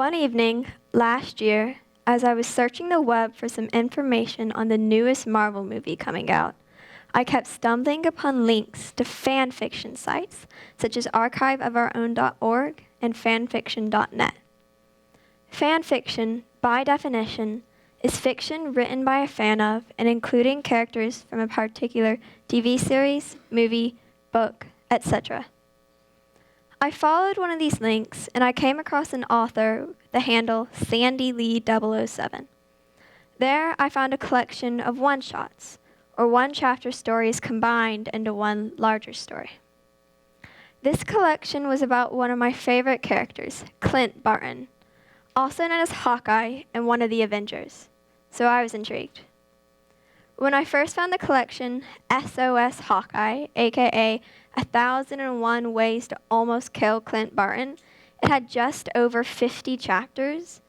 One evening last year, as I was searching the web for some information on the newest Marvel movie coming out, I kept stumbling upon links to fanfiction sites such as archiveofourown.org and fanfiction.net. Fanfiction, by definition, is fiction written by a fan of and including characters from a particular TV series, movie, book, etc. I followed one of these links and I came across an author with the handle SandyLee007. There I found a collection of one-shots, or one-chapter stories combined into one larger story. This collection was about one of my favorite characters, Clint Barton, also known as Hawkeye and one of the Avengers, so I was intrigued. When I first found the collection, SOS Hawkeye, aka 1001 Ways to Almost Kill Clint Barton, it had just over 50 chapters.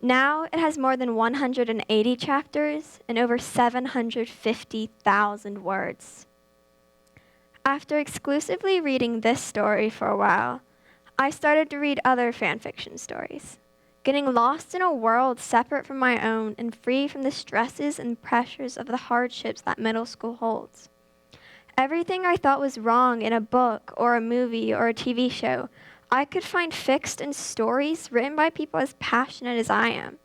Now it has more than 180 chapters and over 750,000 words. After exclusively reading this story for a while, I started to read other fanfiction stories, getting lost in a world separate from my own and free from the stresses and pressures of the hardships that middle school holds. Everything I thought was wrong in a book or a movie or a TV show, I could find fixed in stories written by people as passionate as I am.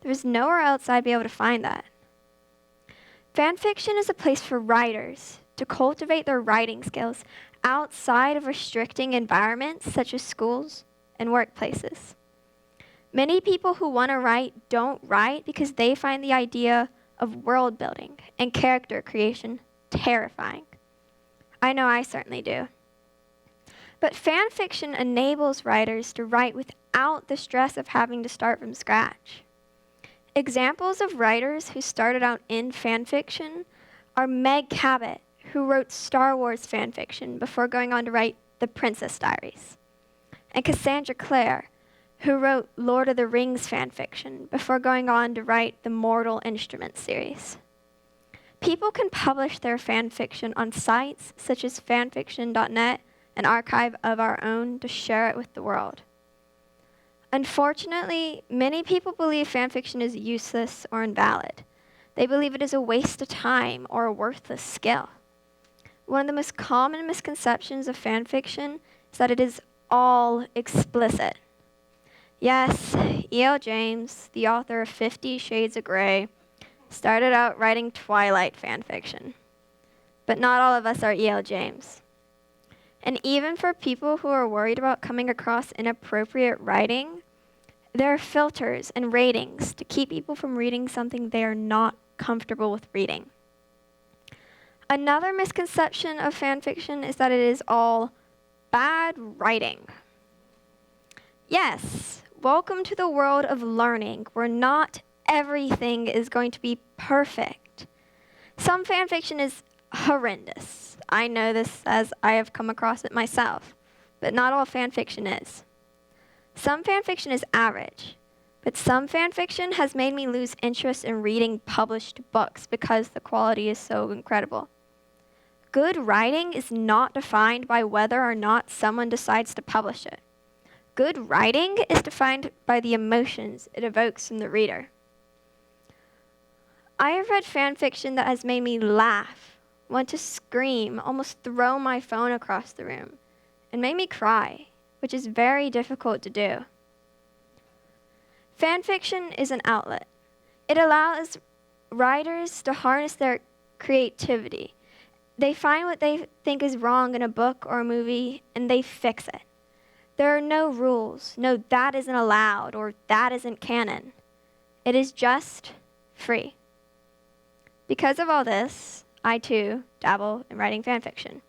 There was nowhere else I'd be able to find that. Fanfiction is a place for writers to cultivate their writing skills outside of restricting environments such as schools and workplaces. Many people who want to write don't write because they find the idea of world building and character creation terrifying. I know I certainly do. But fan fiction enables writers to write without the stress of having to start from scratch. Examples of writers who started out in fan fiction are Meg Cabot, who wrote Star Wars fan fiction before going on to write The Princess Diaries, and Cassandra Clare, who wrote Lord of the Rings fan fiction before going on to write the Mortal Instruments series. People can publish their fan fiction on sites such as fanfiction.net, an archive of our own, to share it with the world. Unfortunately, many people believe fanfiction is useless or invalid. They believe it is a waste of time or a worthless skill. One of the most common misconceptions of fanfiction is that it is all explicit. Yes, E.L. James, the author of 50 Shades of Grey, started out writing Twilight fanfiction. But not all of us are E.L. James. And even for people who are worried about coming across inappropriate writing, there are filters and ratings to keep people from reading something they are not comfortable with reading. Another misconception of fanfiction is that it is all bad writing. Yes, welcome to the world of learning, where not everything is going to be perfect. Some fanfiction is horrendous. I know this as I have come across it myself, but not all fanfiction is. Some fanfiction is average, but some fanfiction has made me lose interest in reading published books because the quality is so incredible. Good writing is not defined by whether or not someone decides to publish it. Good writing is defined by the emotions it evokes from the reader. I have read fanfiction that has made me laugh, want to scream, almost throw my phone across the room, and made me cry, which is very difficult to do. Fanfiction is an outlet. It allows writers to harness their creativity. They find what they think is wrong in a book or a movie, and they fix it. There are no rules, no that isn't allowed, or that isn't canon. It is just free. Because of all this, I too dabble in writing fanfiction.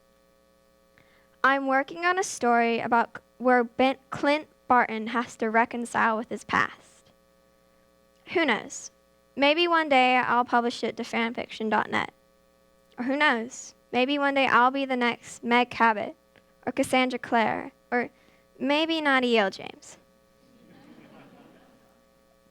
I'm working on a story about where Clint Barton has to reconcile with his past. Who knows? Maybe one day I'll publish it to fanfiction.net. Or who knows? Maybe one day I'll be the next Meg Cabot or Cassandra Clare, or maybe not E.L. James.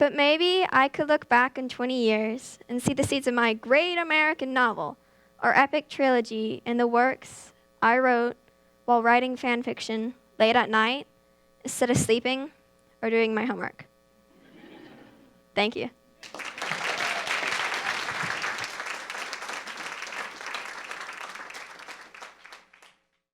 But maybe I could look back in 20 years and see the seeds of my great American novel or epic trilogy in the works I wrote while writing fan fiction late at night instead of sleeping or doing my homework. Thank you.